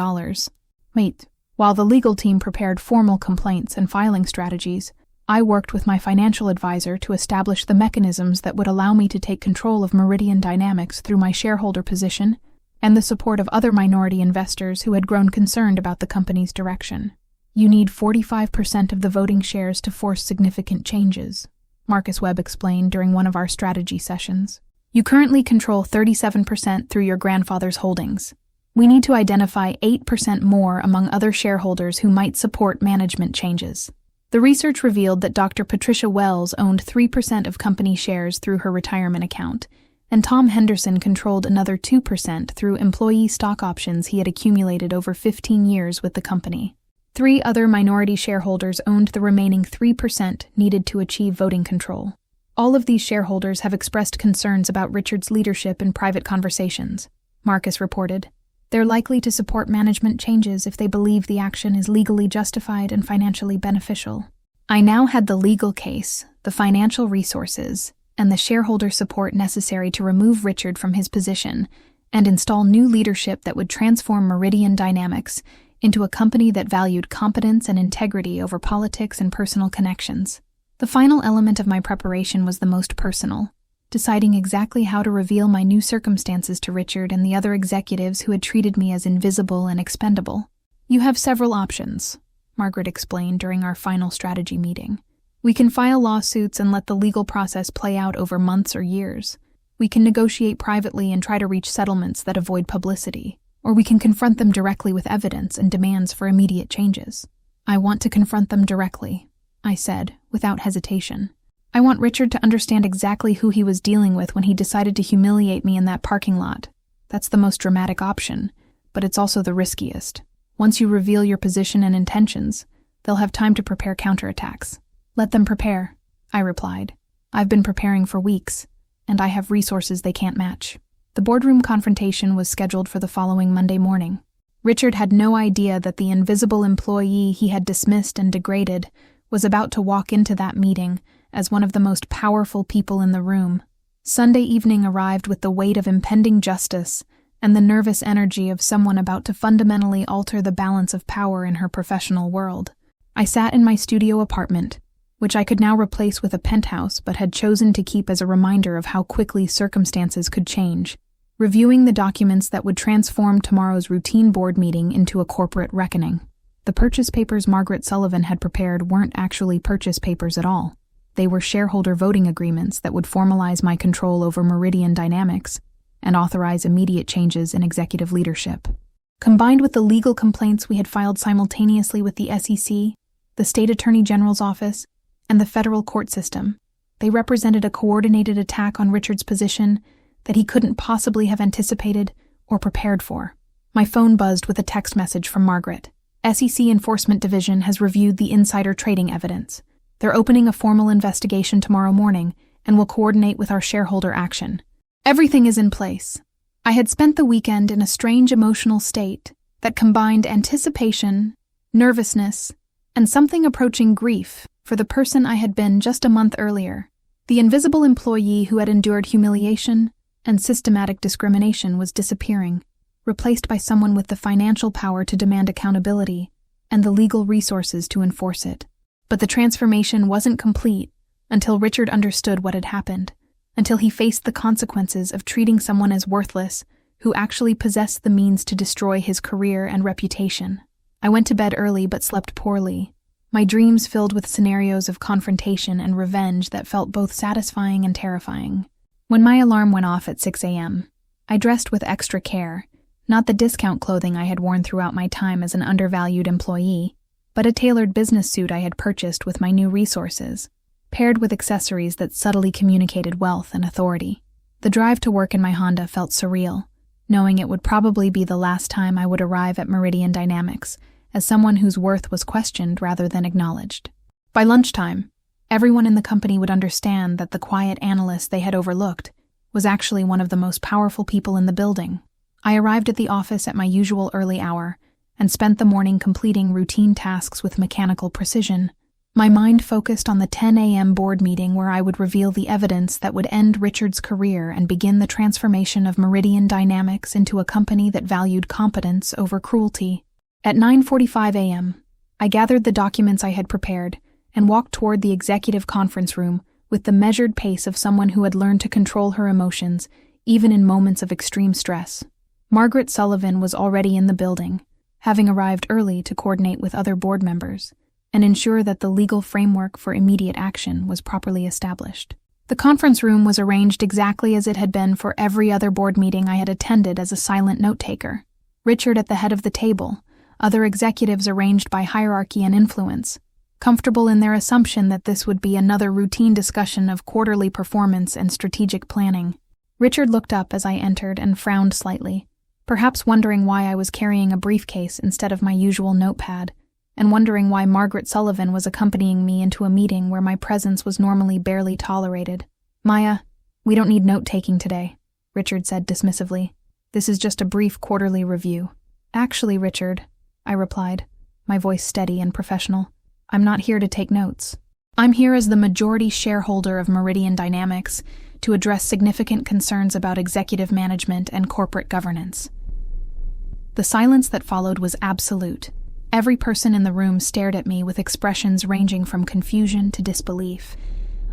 S1: While the legal team prepared formal complaints and filing strategies, I worked with my financial advisor to establish the mechanisms that would allow me to take control of Meridian Dynamics through my shareholder position and the support of other minority investors who had grown concerned about the company's direction. You need 45% of the voting shares to force significant changes, Marcus Webb explained during one of our strategy sessions. You currently control 37% through your grandfather's holdings. We need to identify 8% more among other shareholders who might support management changes. The research revealed that Dr. Patricia Wells owned 3% of company shares through her retirement account, and Tom Henderson controlled another 2% through employee stock options he had accumulated over 15 years with the company. 3 other minority shareholders owned the remaining 3% needed to achieve voting control. All of these shareholders have expressed concerns about Richard's leadership in private conversations, Marcus reported. They're likely to support management changes if they believe the action is legally justified and financially beneficial. I now had the legal case, the financial resources, and the shareholder support necessary to remove Richard from his position and install new leadership that would transform Meridian Dynamics into a company that valued competence and integrity over politics and personal connections. The final element of my preparation was the most personal, deciding exactly how to reveal my new circumstances to Richard and the other executives who had treated me as invisible and expendable. You have several options, Margaret explained during our final strategy meeting. We can file lawsuits and let the legal process play out over months or years. We can negotiate privately and try to reach settlements that avoid publicity, or we can confront them directly with evidence and demands for immediate changes. I want to confront them directly, I said, without hesitation. I want Richard to understand exactly who he was dealing with when he decided to humiliate me in that parking lot. That's the most dramatic option, but it's also the riskiest. Once you reveal your position and intentions, they'll have time to prepare counterattacks. Let them prepare, I replied. I've been preparing for weeks, and I have resources they can't match. The boardroom confrontation was scheduled for the following Monday morning. Richard had no idea that the invisible employee he had dismissed and degraded was about to walk into that meeting as one of the most powerful people in the room. Sunday evening arrived with the weight of impending justice and the nervous energy of someone about to fundamentally alter the balance of power in her professional world. I sat in my studio apartment, which I could now replace with a penthouse but had chosen to keep as a reminder of how quickly circumstances could change. reviewing the documents that would transform tomorrow's routine board meeting into a corporate reckoning. The purchase papers Margaret Sullivan had prepared weren't actually purchase papers at all. They were shareholder voting agreements that would formalize my control over Meridian Dynamics and authorize immediate changes in executive leadership. Combined with the legal complaints we had filed simultaneously with the SEC, the State Attorney General's office, and the federal court system, they represented a coordinated attack on Richard's position that he couldn't possibly have anticipated or prepared for. My phone buzzed with a text message from Margaret. SEC Enforcement Division has reviewed the insider trading evidence. They're opening a formal investigation tomorrow morning and will coordinate with our shareholder action. Everything is in place. I had spent the weekend in a strange emotional state that combined anticipation, nervousness, and something approaching grief for the person I had been just a month earlier. The invisible employee who had endured humiliation and systematic discrimination was disappearing, replaced by someone with the financial power to demand accountability and the legal resources to enforce it. But the transformation wasn't complete until Richard understood what had happened, until he faced the consequences of treating someone as worthless who actually possessed the means to destroy his career and reputation. I went to bed early but slept poorly, my dreams filled with scenarios of confrontation and revenge that felt both satisfying and terrifying. When my alarm went off at 6 a.m., I dressed with extra care, not the discount clothing I had worn throughout my time as an undervalued employee, but a tailored business suit I had purchased with my new resources, paired with accessories that subtly communicated wealth and authority. The drive to work in my Honda felt surreal, knowing it would probably be the last time I would arrive at Meridian Dynamics as someone whose worth was questioned rather than acknowledged. By lunchtime, everyone in the company would understand that the quiet analyst they had overlooked was actually one of the most powerful people in the building. I arrived at the office at my usual early hour and spent the morning completing routine tasks with mechanical precision. My mind focused on the 10 a.m. board meeting where I would reveal the evidence that would end Richard's career and begin the transformation of Meridian Dynamics into a company that valued competence over cruelty. At 9:45 a.m., I gathered the documents I had prepared and walked toward the executive conference room with the measured pace of someone who had learned to control her emotions, even in moments of extreme stress. Margaret Sullivan was already in the building, having arrived early to coordinate with other board members and ensure that the legal framework for immediate action was properly established. The conference room was arranged exactly as it had been for every other board meeting I had attended as a silent note-taker. Richard at the head of the table, other executives arranged by hierarchy and influence, comfortable in their assumption that this would be another routine discussion of quarterly performance and strategic planning. Richard looked up as I entered and frowned slightly, perhaps wondering why I was carrying a briefcase instead of my usual notepad, and wondering why Margaret Sullivan was accompanying me into a meeting where my presence was normally barely tolerated. "Maya, we don't need note-taking today," Richard said dismissively. "This is just a brief quarterly review." "Actually, Richard," I replied, my voice steady and professional, "I'm not here to take notes. I'm here as the majority shareholder of Meridian Dynamics to address significant concerns about executive management and corporate governance." The silence that followed was absolute. Every person in the room stared at me with expressions ranging from confusion to disbelief,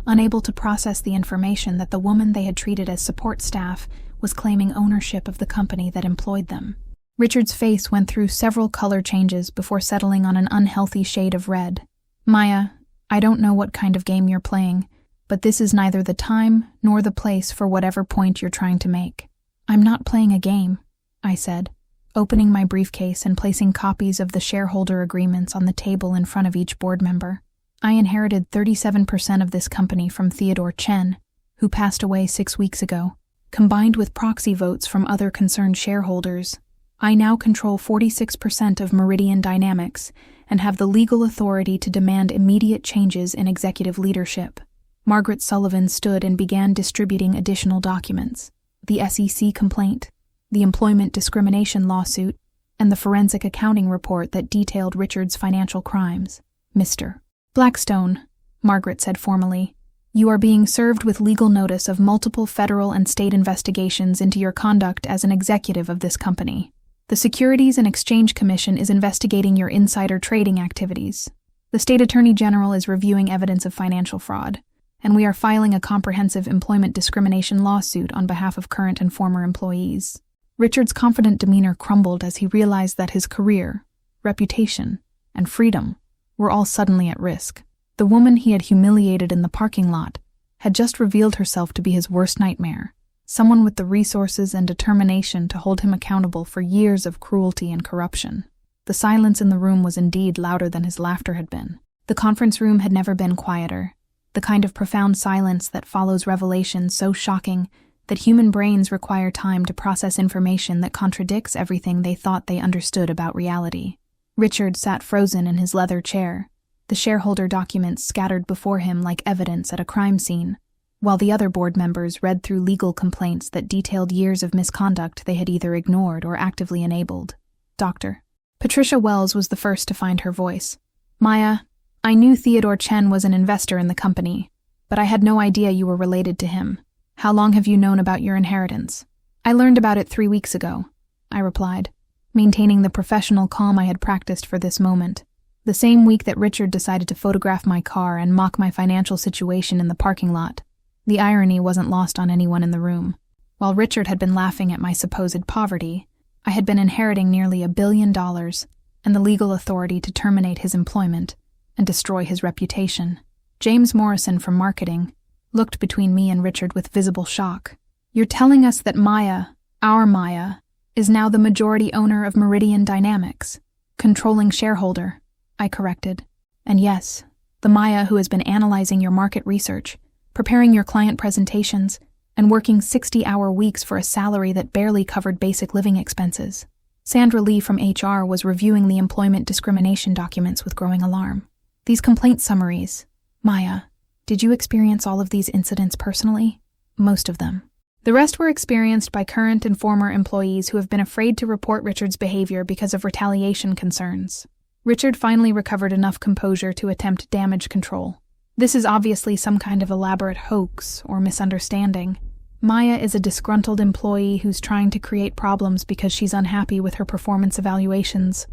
S1: unable to process the information that the woman they had treated as support staff was claiming ownership of the company that employed them. Richard's face went through several color changes before settling on an unhealthy shade of red. "Maya, I don't know what kind of game you're playing, but this is neither the time nor the place for whatever point you're trying to make." "I'm not playing a game," I said, opening my briefcase and placing copies of the shareholder agreements on the table in front of each board member. "I inherited 37% of this company from Theodore Chen, who passed away 6 weeks ago. Combined with proxy votes from other concerned shareholders, I now control 46% of Meridian Dynamics and have the legal authority to demand immediate changes in executive leadership." Margaret Sullivan stood and began distributing additional documents: the SEC complaint, the employment discrimination lawsuit, and the forensic accounting report that detailed Richard's financial crimes. "Mr. Blackstone," Margaret said formally, "you are being served with legal notice of multiple federal and state investigations into your conduct as an executive of this company. The Securities and Exchange Commission is investigating your insider trading activities. The State Attorney General is reviewing evidence of financial fraud, and we are filing a comprehensive employment discrimination lawsuit on behalf of current and former employees. Richard's confident demeanor crumbled as he realized that his career, reputation, and freedom were all suddenly at risk. The woman he had humiliated in the parking lot had just revealed herself to be his worst nightmare, someone with the resources and determination to hold him accountable for years of cruelty and corruption. The silence in the room was indeed louder than his laughter had been. The conference room had never been quieter, the kind of profound silence that follows revelation so shocking that human brains require time to process information that contradicts everything they thought they understood about reality. Richard sat frozen in his leather chair, the shareholder documents scattered before him like evidence at a crime scene, while the other board members read through legal complaints that detailed years of misconduct they had either ignored or actively enabled. Dr. Patricia Wells was the first to find her voice. "Maya, I knew Theodore Chen was an investor in the company, but I had no idea you were related to him. How long have you known about your inheritance?" "I learned about it 3 weeks ago," I replied, maintaining the professional calm I had practiced for this moment. The same week that Richard decided to photograph my car and mock my financial situation in the parking lot. The irony wasn't lost on anyone in the room. While Richard had been laughing at my supposed poverty, I had been inheriting nearly $1 billion and the legal authority to terminate his employment and destroy his reputation. James Morrison from marketing looked between me and Richard with visible shock. "You're telling us that Maya, our Maya, is now the majority owner of Meridian Dynamics, controlling shareholder," I corrected. "And yes, the Maya who has been analyzing your market research, preparing your client presentations, and working 60-hour weeks for a salary that barely covered basic living expenses." Sandra Lee from HR was reviewing the employment discrimination documents with growing alarm. "These complaint summaries. Maya, did you experience all of these incidents personally?" "Most of them. The rest were experienced by current and former employees who have been afraid to report Richard's behavior because of retaliation concerns." Richard finally recovered enough composure to attempt damage control. "This is obviously some kind of elaborate hoax or misunderstanding. Maya is a disgruntled employee who's trying to create problems because she's unhappy with her performance evaluations."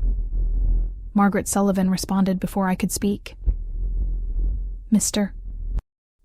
S1: Margaret Sullivan responded before I could speak. "Mr.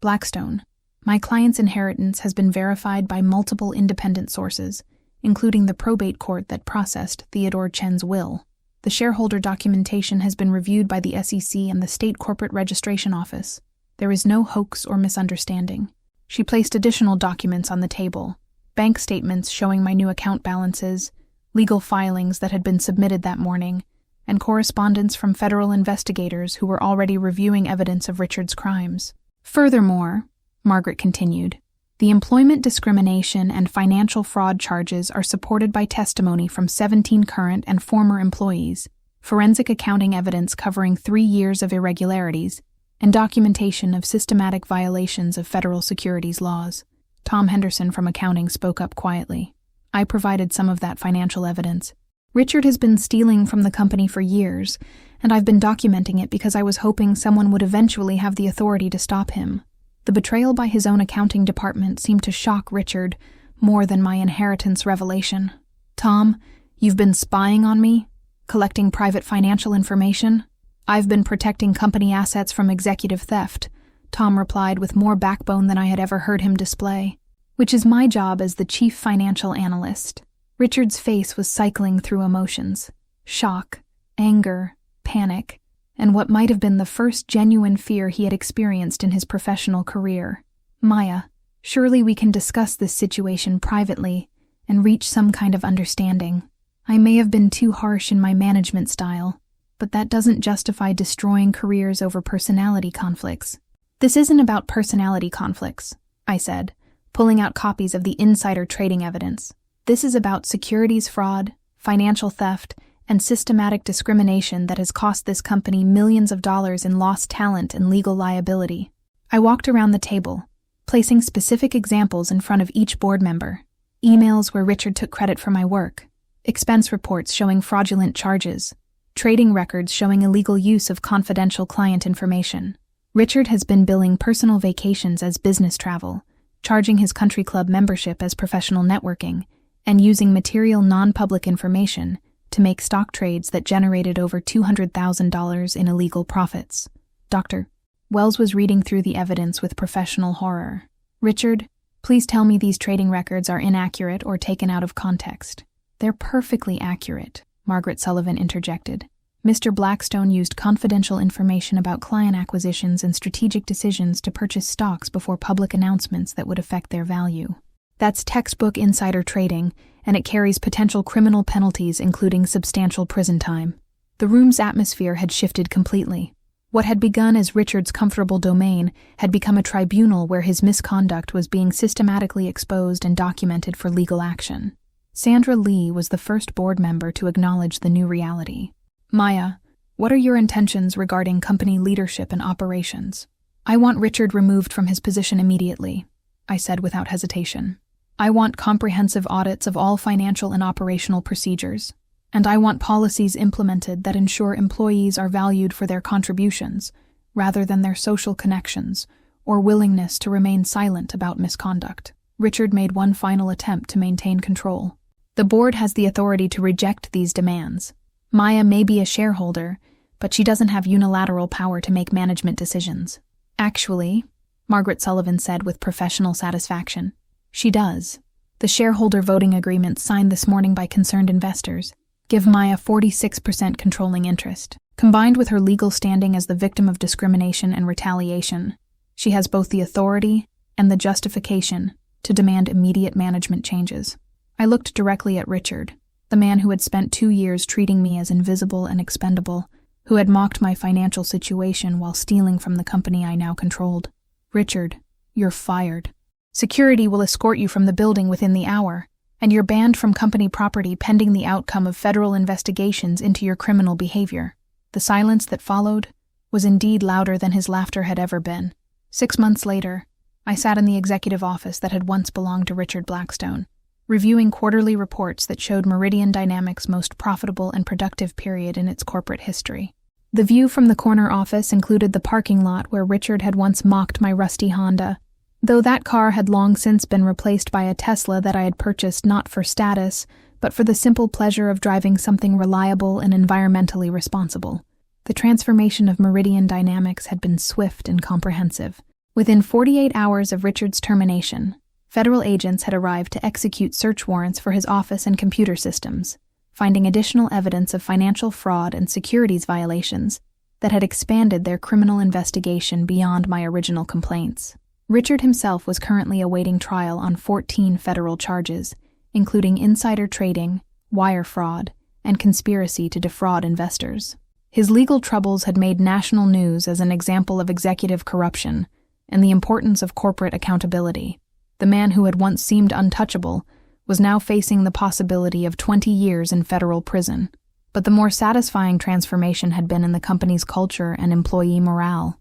S1: Blackstone, my client's inheritance has been verified by multiple independent sources, including the probate court that processed Theodore Chen's will. The shareholder documentation has been reviewed by the SEC and the State Corporate Registration Office. There is no hoax or misunderstanding." She placed additional documents on the table: bank statements showing my new account balances, legal filings that had been submitted that morning, and correspondence from federal investigators who were already reviewing evidence of Richard's crimes. "Furthermore," Margaret continued, "the employment discrimination and financial fraud charges are supported by testimony from 17 current and former employees, forensic accounting evidence covering 3 years of irregularities, and documentation of systematic violations of federal securities laws." Tom Henderson from accounting spoke up quietly. "I provided some of that financial evidence. Richard has been stealing from the company for years, and I've been documenting it because I was hoping someone would eventually have the authority to stop him." The betrayal by his own accounting department seemed to shock Richard more than my inheritance revelation. "Tom, you've been spying on me? Collecting private financial information?" "I've been protecting company assets from executive theft," Tom replied with more backbone than I had ever heard him display. "Which is my job as the chief financial analyst." Richard's face was cycling through emotions: shock, anger, panic, and what might have been the first genuine fear he had experienced in his professional career. "Maya, surely we can discuss this situation privately and reach some kind of understanding. I may have been too harsh in my management style, but that doesn't justify destroying careers over personality conflicts." "This isn't about personality conflicts," I said, pulling out copies of the insider trading evidence. "This is about securities fraud, financial theft, and systematic discrimination that has cost this company millions of dollars in lost talent and legal liability." I walked around the table, placing specific examples in front of each board member: emails where Richard took credit for my work, expense reports showing fraudulent charges, trading records showing illegal use of confidential client information. Richard has been billing personal vacations as business travel, charging his country club membership as professional networking, and using material non-public information to make stock trades that generated over $200,000 in illegal profits. Dr. Wells was reading through the evidence with professional horror. "Richard, please tell me these trading records are inaccurate or taken out of context." "They're perfectly accurate," Margaret Sullivan interjected. "Mr. Blackstone used confidential information about client acquisitions and strategic decisions to purchase stocks before public announcements that would affect their value. That's textbook insider trading, and it carries potential criminal penalties, including substantial prison time." The room's atmosphere had shifted completely. What had begun as Richard's comfortable domain had become a tribunal where his misconduct was being systematically exposed and documented for legal action. Sandra Lee was the first board member to acknowledge the new reality. "Maya, what are your intentions regarding company leadership and operations?" "I want Richard removed from his position immediately," I said without hesitation. "I want comprehensive audits of all financial and operational procedures. And I want policies implemented that ensure employees are valued for their contributions, rather than their social connections, or willingness to remain silent about misconduct." Richard made one final attempt to maintain control. "The board has the authority to reject these demands. Maya may be a shareholder, but she doesn't have unilateral power to make management decisions." "Actually," Margaret Sullivan said with professional satisfaction, "she does. The shareholder voting agreements signed this morning by concerned investors give Maya 46% controlling interest. Combined with her legal standing as the victim of discrimination and retaliation, she has both the authority and the justification to demand immediate management changes." I looked directly at Richard, the man who had spent 2 years treating me as invisible and expendable, who had mocked my financial situation while stealing from the company I now controlled. "Richard, you're fired. Security will escort you from the building within the hour, and you're banned from company property pending the outcome of federal investigations into your criminal behavior." The silence that followed was indeed louder than his laughter had ever been. 6 months later, I sat in the executive office that had once belonged to Richard Blackstone, reviewing quarterly reports that showed Meridian Dynamics' most profitable and productive period in its corporate history. The view from the corner office included the parking lot where Richard had once mocked my rusty Honda, though that car had long since been replaced by a Tesla that I had purchased not for status, but for the simple pleasure of driving something reliable and environmentally responsible. The transformation of Meridian Dynamics had been swift and comprehensive. Within 48 hours of Richard's termination, federal agents had arrived to execute search warrants for his office and computer systems, finding additional evidence of financial fraud and securities violations that had expanded their criminal investigation beyond my original complaints. Richard himself was currently awaiting trial on 14 federal charges, including insider trading, wire fraud, and conspiracy to defraud investors. His legal troubles had made national news as an example of executive corruption and the importance of corporate accountability. The man who had once seemed untouchable was now facing the possibility of 20 years in federal prison. But the more satisfying transformation had been in the company's culture and employee morale.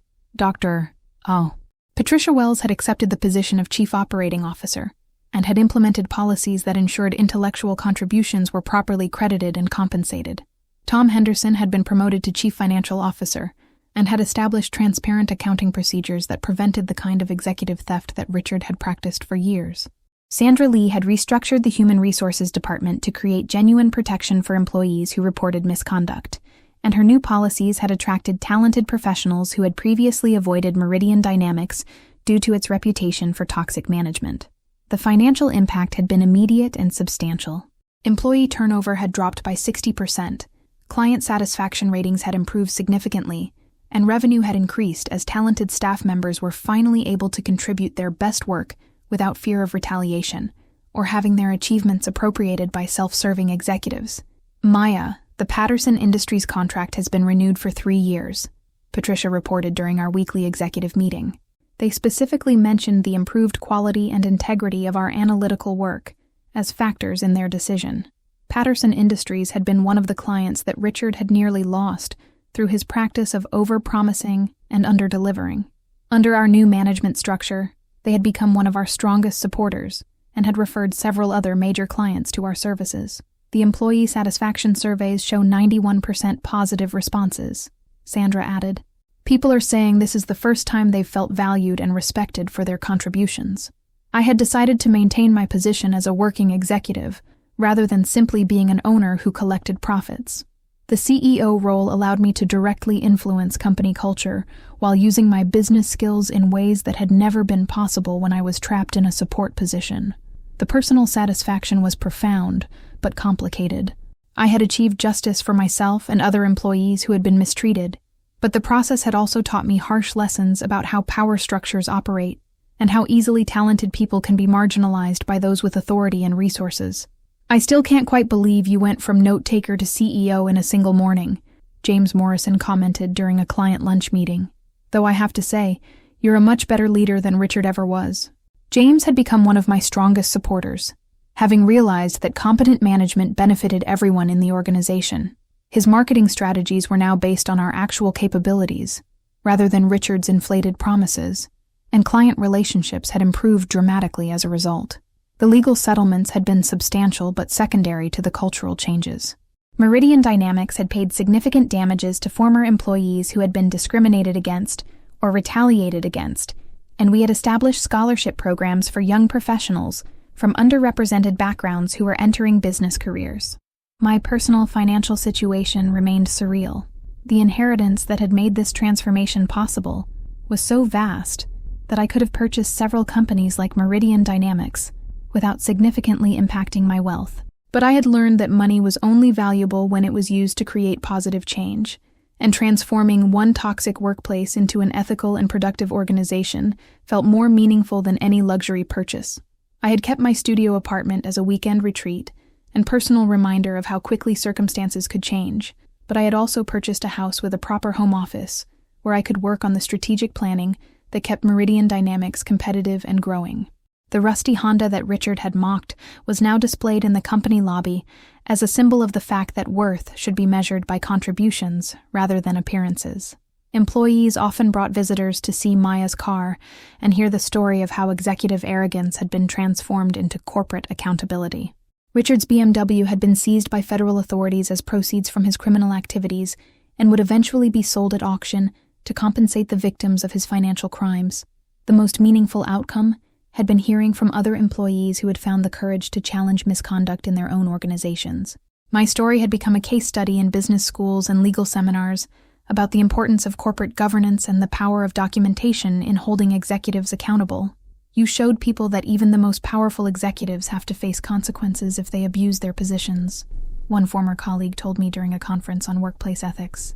S1: Patricia Wells had accepted the position of Chief Operating Officer and had implemented policies that ensured intellectual contributions were properly credited and compensated. Tom Henderson had been promoted to Chief Financial Officer and had established transparent accounting procedures that prevented the kind of executive theft that Richard had practiced for years. Sandra Lee had restructured the Human Resources Department to create genuine protection for employees who reported misconduct, and her new policies had attracted talented professionals who had previously avoided Meridian Dynamics due to its reputation for toxic management. The financial impact had been immediate and substantial. Employee turnover had dropped by 60%, client satisfaction ratings had improved significantly, and revenue had increased as talented staff members were finally able to contribute their best work without fear of retaliation or having their achievements appropriated by self-serving executives. Maya, the Patterson Industries contract has been renewed for 3 years, Patricia reported during our weekly executive meeting. They specifically mentioned the improved quality and integrity of our analytical work as factors in their decision. Patterson Industries had been one of the clients that Richard had nearly lost through his practice of over-promising and under-delivering. Under our new management structure, they had become one of our strongest supporters and had referred several other major clients to our services. The employee satisfaction surveys show 91% positive responses, Sandra added. People are saying this is the first time they've felt valued and respected for their contributions. I had decided to maintain my position as a working executive, rather than simply being an owner who collected profits. The CEO role allowed me to directly influence company culture while using my business skills in ways that had never been possible when I was trapped in a support position. The personal satisfaction was profound, but complicated. I had achieved justice for myself and other employees who had been mistreated, but the process had also taught me harsh lessons about how power structures operate and how easily talented people can be marginalized by those with authority and resources. "I still can't quite believe you went from note-taker to CEO in a single morning," James Morrison commented during a client lunch meeting. "Though I have to say, you're a much better leader than Richard ever was." James had become one of my strongest supporters, having realized that competent management benefited everyone in the organization. His marketing strategies were now based on our actual capabilities, rather than Richard's inflated promises, and client relationships had improved dramatically as a result. The legal settlements had been substantial but secondary to the cultural changes. Meridian Dynamics had paid significant damages to former employees who had been discriminated against or retaliated against, and we had established scholarship programs for young professionals from underrepresented backgrounds who were entering business careers. My personal financial situation remained surreal. The inheritance that had made this transformation possible was so vast that I could have purchased several companies like Meridian Dynamics without significantly impacting my wealth. But I had learned that money was only valuable when it was used to create positive change, and transforming one toxic workplace into an ethical and productive organization felt more meaningful than any luxury purchase. I had kept my studio apartment as a weekend retreat and personal reminder of how quickly circumstances could change, but I had also purchased a house with a proper home office where I could work on the strategic planning that kept Meridian Dynamics competitive and growing. The rusty Honda that Richard had mocked was now displayed in the company lobby as a symbol of the fact that worth should be measured by contributions rather than appearances. Employees often brought visitors to see Maya's car and hear the story of how executive arrogance had been transformed into corporate accountability. Richard's BMW had been seized by federal authorities as proceeds from his criminal activities and would eventually be sold at auction to compensate the victims of his financial crimes. The most meaningful outcome had been hearing from other employees who had found the courage to challenge misconduct in their own organizations. My story had become a case study in business schools and legal seminars about the importance of corporate governance and the power of documentation in holding executives accountable. "You showed people that even the most powerful executives have to face consequences if they abuse their positions," one former colleague told me during a conference on workplace ethics.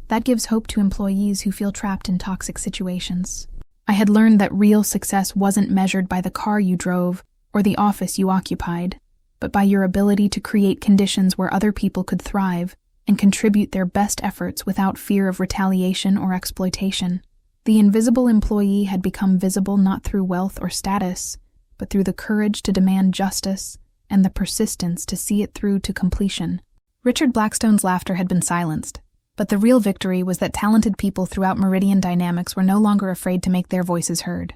S1: That gives hope to employees who feel trapped in toxic situations. I had learned that real success wasn't measured by the car you drove or the office you occupied, but by your ability to create conditions where other people could thrive and contribute their best efforts without fear of retaliation or exploitation. The invisible employee had become visible not through wealth or status, but through the courage to demand justice and the persistence to see it through to completion. Richard Blackstone's laughter had been silenced, but the real victory was that talented people throughout Meridian Dynamics were no longer afraid to make their voices heard.